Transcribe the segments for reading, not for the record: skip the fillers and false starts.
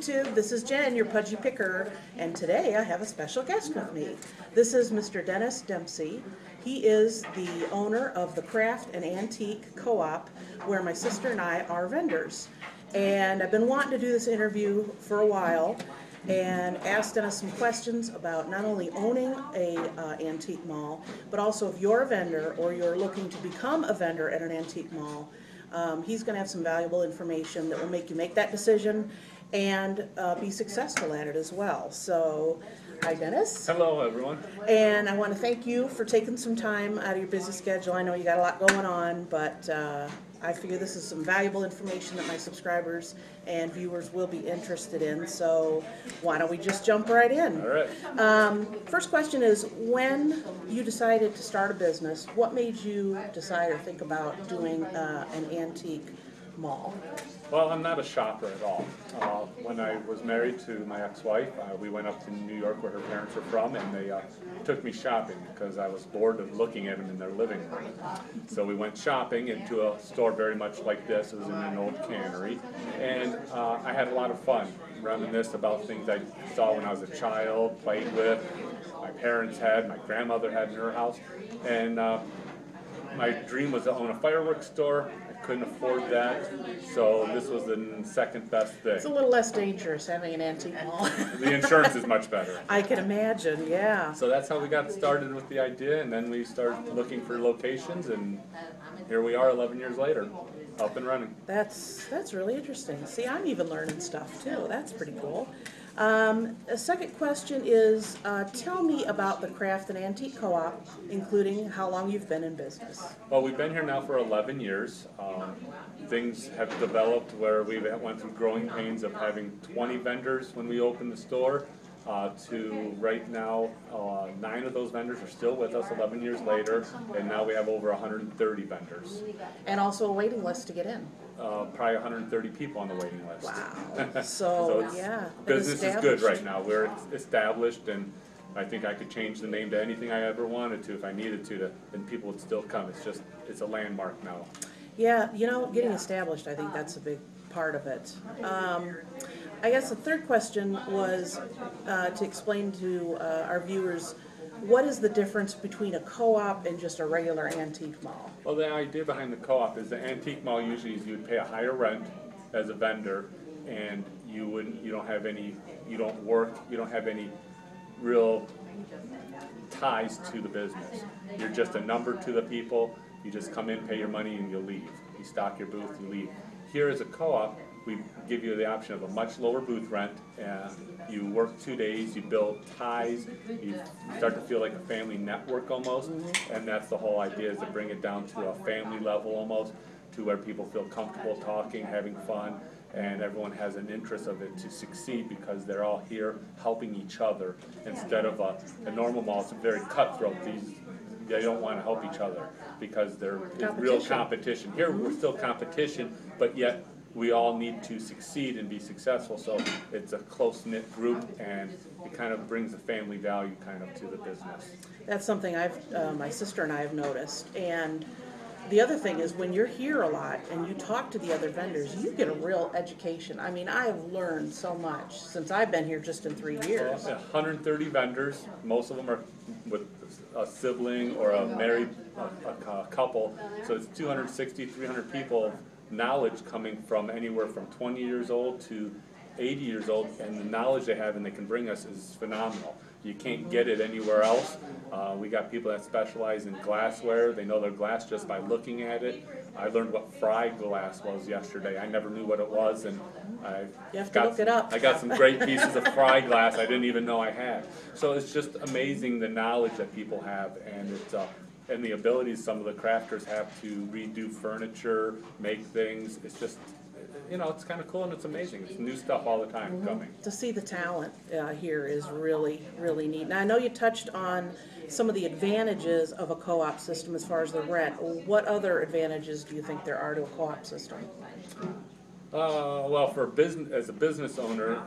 YouTube. This is Jen, your Pudgy Picker, and today I have a special guest with me. This is Mr. Dennis Dempsey. He is the owner of the Craft and Antique Co-op, where my sister and I are vendors. And I've been wanting to do this interview for a while, and asked Dennis some questions about not only owning a antique mall, but also if you're a vendor or you're looking to become a vendor at an antique mall. He's going to have some valuable information that will make you make that decision and be successful at it as well. So, hi Dennis. Hello everyone. And I want to thank you for taking some time out of your busy schedule. I know you got a lot going on, but I figure this is some valuable information that my subscribers and viewers will be interested in. So why don't we just jump right in? All right. First question is, when you decided to start a business, what made you decide or think about doing an antique mall? Well, I'm not a shopper at all. When I was married to my ex-wife, we went up to New York where her parents are from, and they took me shopping because I was bored of looking at them in their living room. So we went shopping into a store very much like this. It was in an old cannery, and I had a lot of fun. Reminisce about things I saw when I was a child, played with, my parents had, my grandmother had in her house, and my dream was to own a fireworks store. I couldn't afford that, so this was the second best thing. It's a little less dangerous having an antique mall. The insurance is much better. I can imagine, yeah. So that's how we got started with the idea, and then we started looking for locations, and here we are 11 years later, up and running. That's really interesting. See, I'm even learning stuff too. That's pretty cool. A second question is, tell me about the Craft and Antique Co-op, including how long you've been in business. Well, we've been here now for 11 years. Things have developed where we went through growing pains of having 20 vendors when we opened the store, to right now 9 of those vendors are still with us 11 years later, and now we have over 130 vendors. And also a waiting list to get in. Probably 130 people on the waiting list. Wow. So yeah. Business is good right now. We're established, and I think I could change the name to anything I ever wanted to if I needed to, and people would still come. It's a landmark now. Yeah, you know, getting established, I think that's a big part of it. I guess the third question was to explain to our viewers, what is the difference between a co-op and just a regular antique mall? Well, the idea behind the co-op is the antique mall usually is you would pay a higher rent as a vendor, and you don't have any real ties to the business. You're just a number to the people. You just come in, pay your money, and you leave. You stock your booth, you leave. Here as a co-op, we give you the option of a much lower booth rent. You work 2 days, you build ties, you start to feel like a family network almost, and that's the whole idea, is to bring it down to a family level almost, to where people feel comfortable talking, having fun, and everyone has an interest of it to succeed because they're all here helping each other. Instead of a normal mall, it's very cutthroat. They don't want to help each other because there's real competition. Here we're still competition, but yet we all need to succeed and be successful, so it's a close-knit group, and it kind of brings a family value kind of to the business. That's something my sister and I have noticed. And the other thing is, when you're here a lot and you talk to the other vendors, you get a real education. I mean, I have learned so much since I've been here just in 3 years. 130 vendors, most of them are with a sibling or a married couple, so it's 260, 300 people. Knowledge coming from anywhere from 20 years old to 80 years old, and the knowledge they have and they can bring us is phenomenal. You can't get it anywhere else. We got people that specialize in glassware. They know their glass just by looking at it. I learned what fried glass was yesterday. I never knew what it was, and you have to look it up. I got some great pieces of fried glass I didn't even know I had. So it's just amazing the knowledge that people have, and the abilities some of the crafters have to redo furniture, make things. It's just, it's kind of cool, and it's amazing. It's new stuff all the time coming. To see the talent here is really, really neat. Now, I know you touched on some of the advantages of a co-op system as far as the rent. What other advantages do you think there are to a co-op system? Well, as a business owner,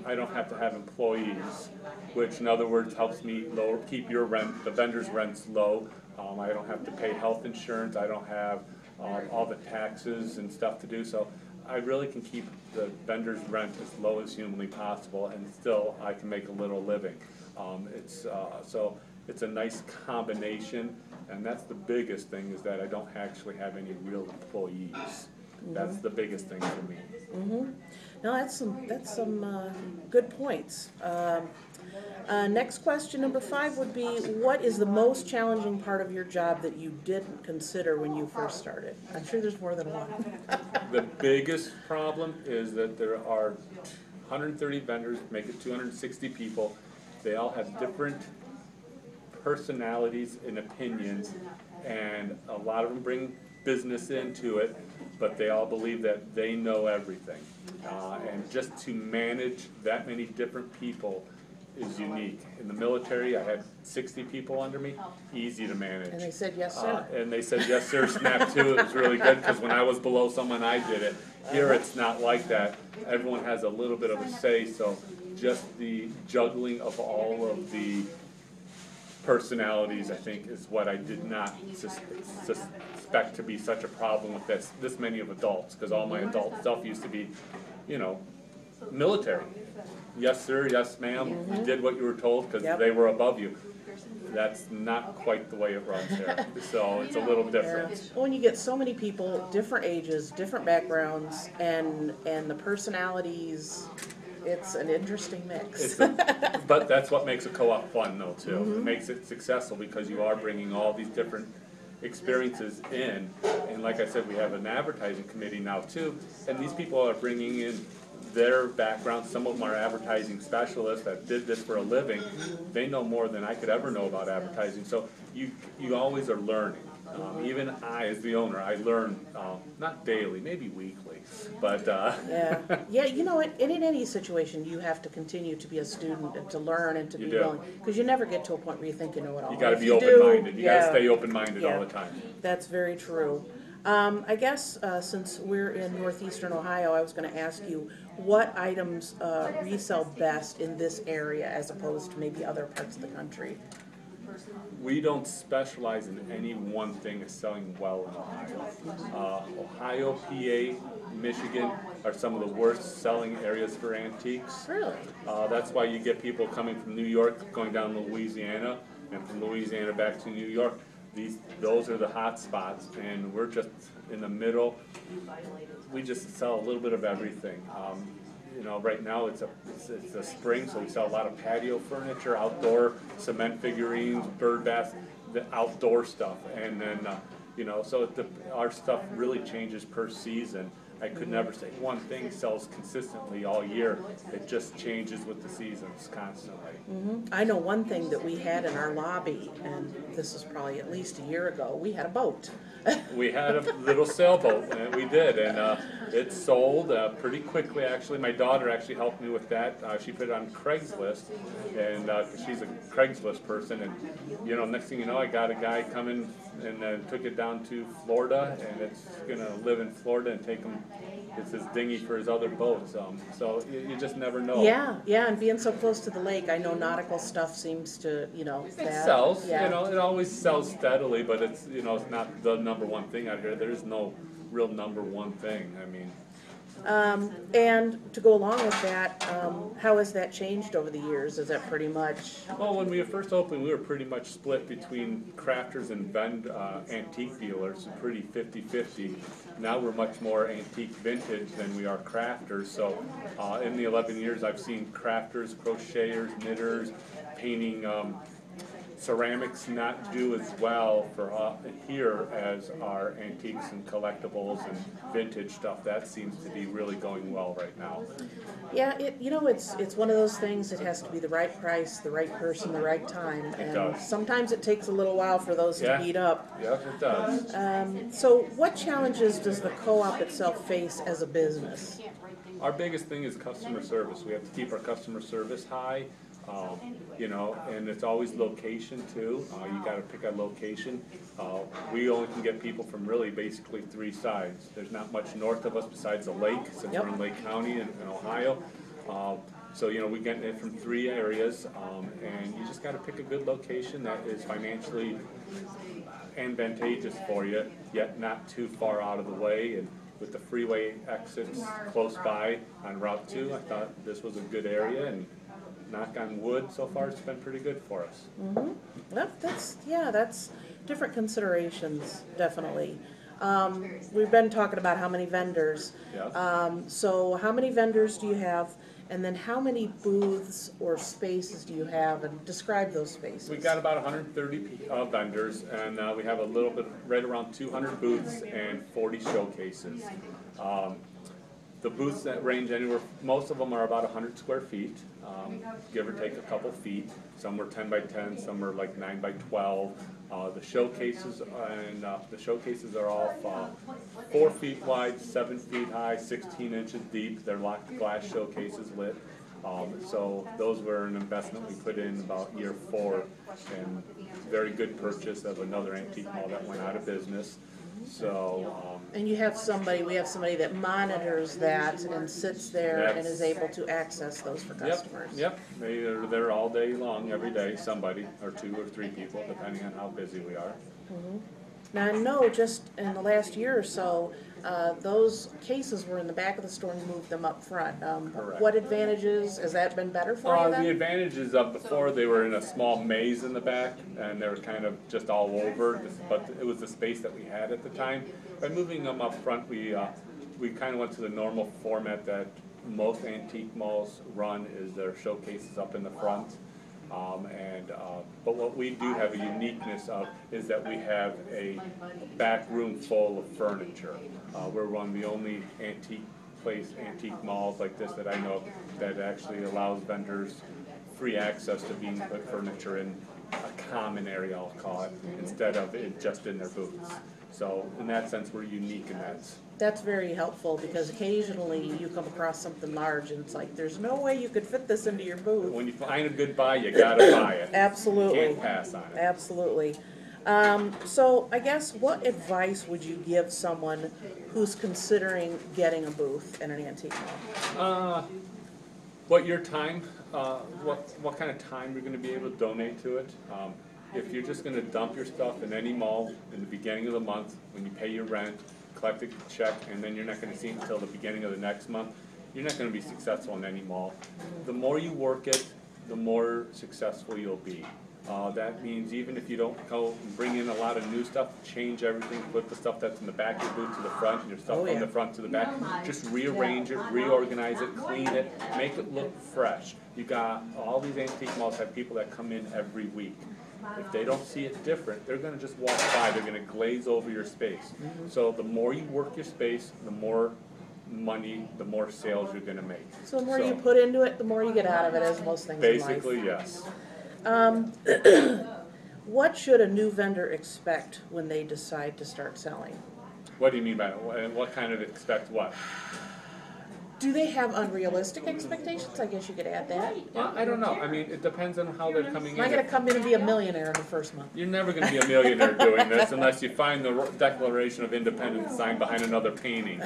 I don't have to have employees, which in other words helps me keep your rent, the vendor's rents low. I don't have to pay health insurance. I don't have all the taxes and stuff to do. So I really can keep the vendor's rent as low as humanly possible, and still I can make a little living. So it's a nice combination, and that's the biggest thing, is that I don't actually have any real employees. That's the biggest thing for me. No, that's some good points. Next question, number 5, would be, what is the most challenging part of your job that you didn't consider when you first started? I'm sure there's more than one. The biggest problem is that there are 130 vendors, make it 260 people. They all have different personalities and opinions, and a lot of them bring business into it, but they all believe that they know everything. And just to manage that many different people is unique. In the military, I had 60 people under me, easy to manage. And they said, yes, sir. And they said, yes, sir, snap to. It was really good, because when I was below someone, I did it. Here, it's not like that. Everyone has a little bit of a say, so just the juggling of all of the personalities, I think, is what I did not suspect to be such a problem with this many of adults, because all my adult stuff used to be, you know, military. Yes, sir, yes, ma'am, you did what you were told because they were above you. That's not quite the way it runs here, so it's a little different. Yeah. Well, when you get so many people, different ages, different backgrounds, and the personalities, it's an interesting mix. But that's what makes a co-op fun, though, too. It makes it successful because you are bringing all these different experiences in, and like I said, we have an advertising committee now too, and these people are bringing in their background. Some of them are advertising specialists that did this for a living. They know more than I could ever know about advertising, so you always are learning. Even I, as the owner, I learn, not daily, maybe weekly, but yeah, you know, in any situation, you have to continue to be a student and to learn and to be willing, because you never get to a point where you think you know it all. You got to be open-minded. You got to stay open-minded all the time. That's very true. I guess since we're in northeastern Ohio, I was going to ask you what items resell best in this area as opposed to maybe other parts of the country. We don't specialize in any one thing as selling well in Ohio. Ohio, PA, Michigan are some of the worst selling areas for antiques. Really? That's why you get people coming from New York, going down to Louisiana, and from Louisiana back to New York. Those are the hot spots, and we're just in the middle. We just sell a little bit of everything. You know, right now it's a spring, so we sell a lot of patio furniture, outdoor cement figurines, bird baths, the outdoor stuff, and then you know, so our stuff really changes per season. I could never say one thing sells consistently all year. It just changes with the seasons constantly. I know one thing that we had in our lobby, and this is probably at least a year ago, we had a boat. We had a little sailboat, and we did, and it sold pretty quickly, actually. My daughter actually helped me with that. She put it on Craigslist, and she's a Craigslist person, and you know, next thing you know, I got a guy coming and took it down to Florida, and it's gonna live in Florida and take him. It's his dinghy for his other boats, so you just never know. Yeah, and being so close to the lake, I know nautical stuff seems to, you know, it sells. You know, it always sells steadily, but it's, you know, it's not the number one thing out here. There is no real number one thing. I mean. And to go along with that, how has that changed over the years? Is that pretty much? Well, when we were first opened, we were pretty much split between crafters and antique dealers, pretty 50-50. Now we're much more antique vintage than we are crafters. So in the 11 years, I've seen crafters, crocheters, knitters, painting ceramics not do as well for here as our antiques and collectibles and vintage stuff. That seems to be really going well right now. Yeah, you know, it's one of those things. It has to be the right price, the right person, the right time, and sometimes it takes a little while for those to heat up. Yeah, it does. So what challenges does the co-op itself face as a business? Our biggest thing is customer service. We have to keep our customer service high. You know, and it's always location too. You got to pick a location. We only can get people from really basically 3 sides. There's not much north of us besides the lake, since we're in Lake County in Ohio. So, you know, we get it from 3 areas, and you just got to pick a good location that is financially advantageous for you, yet not too far out of the way. And with the freeway exits close by on Route 2, I thought this was a good area, and knock on wood, so far it's been pretty good for us. Yep, that's different considerations, definitely. We've been talking about how many vendors. Yeah. So how many vendors do you have, and then how many booths or spaces do you have, and describe those spaces? We've got about 130 vendors, and we have a little bit, right around 200 booths and 40 showcases. The booths that range anywhere, most of them are about 100 square feet, give or take a couple feet. Some are 10 by 10, some are like 9 by 12. The showcases are all 4 feet wide, 7 feet high, 16 inches deep. They're locked glass showcases lit. So those were an investment we put in about year 4, and very good purchase of another antique mall that went out of business. So, and we have somebody that monitors that and sits there and is able to access those for customers. Yep, they are there all day long, every day, somebody, or 2 or 3 people, depending on how busy we are. Now, I know just in the last year or so, those cases were in the back of the store and you moved them up front. Correct. What advantages, has that been better for you then? The advantages of before, they were in a small maze in the back, and they were kind of just all over, but it was the space that we had at the time. By moving them up front, we kind of went to the normal format that most antique malls run, is their showcases up in the front. But what we do have a uniqueness of is that we have a back room full of furniture. We're one of the only antique malls like this that I know of that actually allows vendors free access to being put furniture in a common area, I'll call it, instead of it just in their booths. So in that sense, we're unique in that. That's very helpful, because occasionally you come across something large and it's like, there's no way you could fit this into your booth. When you find a good buy, you gotta buy it. Absolutely. You can't pass on it. Absolutely. So I guess, what advice would you give someone who's considering getting a booth in an antique mall? What your time, what kind of time you're going to be able to donate to it. If you're just going to dump your stuff in any mall in the beginning of the month, when you pay your rent, collect a check, and then you're not going to see it until the beginning of the next month, you're not going to be successful in any mall. The more you work it, the more successful you'll be. That means even if you don't go and bring in a lot of new stuff, change everything, put the stuff that's in the back of your booth to the front, and your stuff from the front to the back, just rearrange it, reorganize it, clean it, make it look fresh. You got, all these antique malls have people that come in every week. If they don't see it different, they're gonna just walk by, they're gonna glaze over your space. So the more you work your space, the more money, the more sales you're gonna make. So the more you put into it, the more you get out of it, as most things in life. Basically, yes. What should a new vendor expect when they decide to start selling? What do you mean by that? What kind of expect what? Do they have unrealistic expectations? I guess you could add that. I don't know. I mean, it depends on how they're coming in. Am I going to come in and be a millionaire in the first month? You're never going to be a millionaire doing this unless you find the Declaration of Independence sign behind another painting.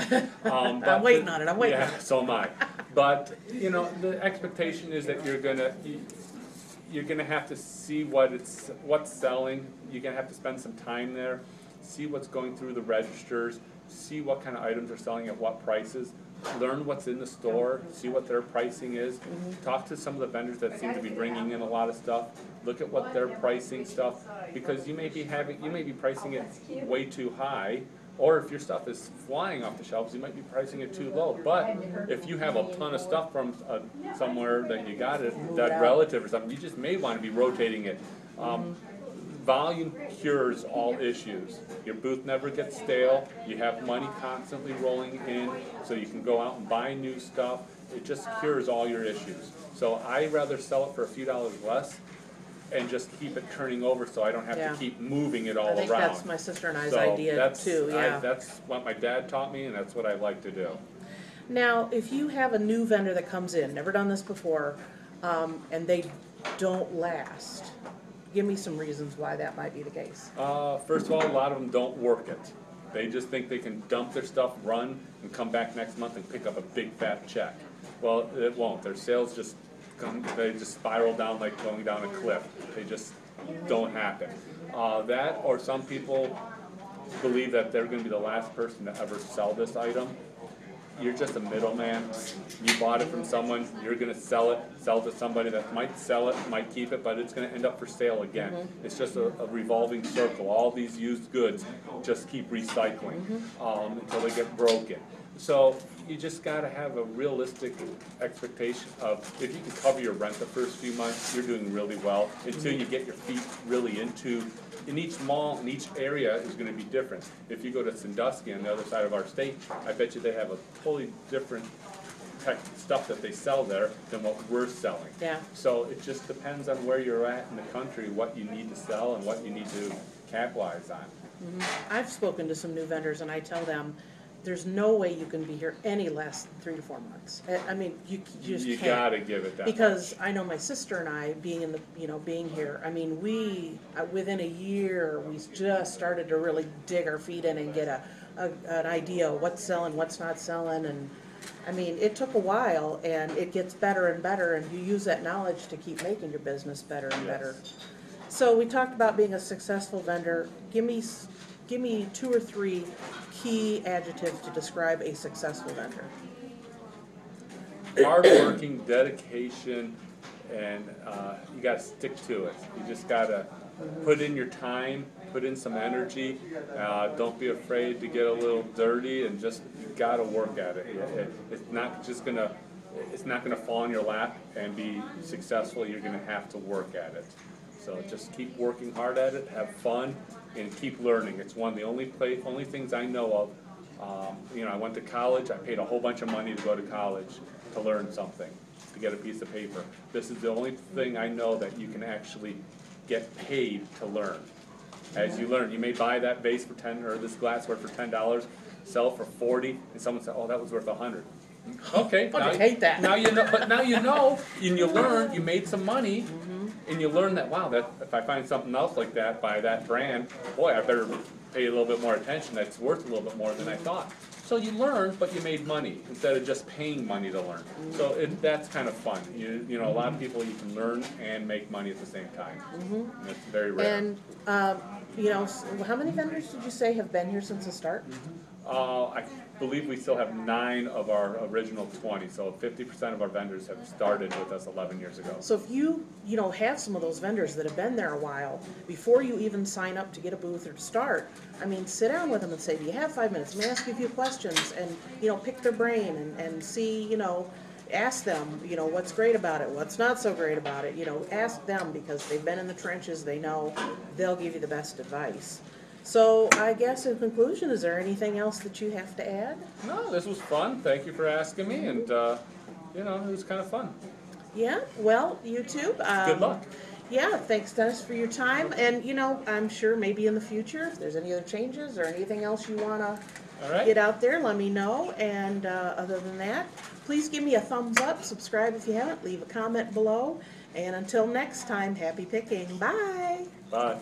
I'm waiting on it. I'm waiting on it. So am I. But, you know, the expectation is that you're gonna have to see what's selling. You're gonna have to spend some time there, see what's going through the registers, see what kind of items are selling at what prices, learn what's in the store, see what their pricing is, talk to some of the vendors that seem to be bringing in a lot of stuff, look at what they're pricing stuff, because you may be pricing it way too high, or if your stuff is flying off the shelves, you might be pricing it too low. But if you have a ton of stuff from somewhere that you got it, that relative or something, you just may want to be rotating it. Volume cures all issues. Your booth never gets stale. You have money constantly rolling in, so you can go out and buy new stuff. It just cures all your issues. So I'd rather sell it for a few dollars less and just keep it turning over, so I don't have to keep moving it all around. I think that's my sister and I's idea too, yeah. That's what my dad taught me, and that's what I like to do. Now, if you have a new vendor that comes in, never done this before, and they don't last, give me some reasons why that might be the case. First of all, a lot of them don't work it. They just think they can dump their stuff, run, and come back next month and pick up a big fat check. Well, it won't. Their sales just they just spiral down like going down a cliff. They just don't happen. That, or some people believe that they're gonna be the last person to ever sell this item. You're just a middleman. You bought it from someone, you're gonna sell it to somebody that might sell it, might keep it, but it's gonna end up for sale again. It's just a revolving circle. All these used goods just keep recycling until they get broken. So you just gotta have a realistic expectation of, if you can cover your rent the first few months, you're doing really well, until you get your feet really into, in each mall, in each area is gonna be different. If you go to Sandusky on the other side of our state, I bet you they have a totally different tech stuff that they sell there than what we're selling. Yeah. So it just depends on where you're at in the country, what you need to sell and what you need to capitalize on. I've spoken to some new vendors and I tell them, there's no way you can be here any less than 3 to 4 months. I mean, you just You can't. gotta give it that Because much. I know my sister and I, being in the, being here, I mean, we, within a year, we just started to really dig our feet in and get an idea of what's selling, what's not selling, and, I mean, it took a while, and it gets better and better, and you use that knowledge to keep making your business better and better. So we talked about being a successful vendor. Give me 2 or 3 key adjectives to describe a successful vendor. Hardworking, dedication, and you gotta stick to it. You just gotta put in your time, put in some energy. Don't be afraid to get a little dirty, and just, you gotta work at it. It's not just gonna, it's not gonna fall in your lap and be successful. You're gonna have to work at it. So just keep working hard at it, have fun, and keep learning. It's one of the only things I know of. I went to college, I paid a whole bunch of money to go to college to learn something, to get a piece of paper. This is the only thing I know that you can actually get paid to learn. As you learn, you may buy that vase for 10, or this glassware for $10, sell it for 40, and someone said, oh, that was worth 100. Okay, I hate that. now you know, but now you know, and you learn, you made some money, and you learn that, wow, that if I find something else like that by that brand, boy, I better pay a little bit more attention. That's worth a little bit more than I thought. So you learn, but you made money instead of just paying money to learn. So that's kind of fun. A lot of people, you can learn and make money at the same time. And it's very rare. And, how many vendors did you say have been here since the start? I believe we still have 9 of our original 20, so 50% of our vendors have started with us 11 years ago. So if you have some of those vendors that have been there a while, before you even sign up to get a booth or to start, I mean, sit down with them and say, do you have 5 minutes? Let me ask you a few questions, and, pick their brain and see, ask them, what's great about it, what's not so great about it, ask them, because they've been in the trenches, they know, they'll give you the best advice. So I guess in conclusion, is there anything else that you have to add? No, this was fun. Thank you for asking me, and it was kind of fun. Yeah, well, you too. Good luck. Yeah, thanks, Dennis, for your time. And, I'm sure maybe in the future, if there's any other changes or anything else you want to get out there, let me know. And other than that, please give me a thumbs up, subscribe if you haven't, leave a comment below. And until next time, happy picking. Bye. Bye.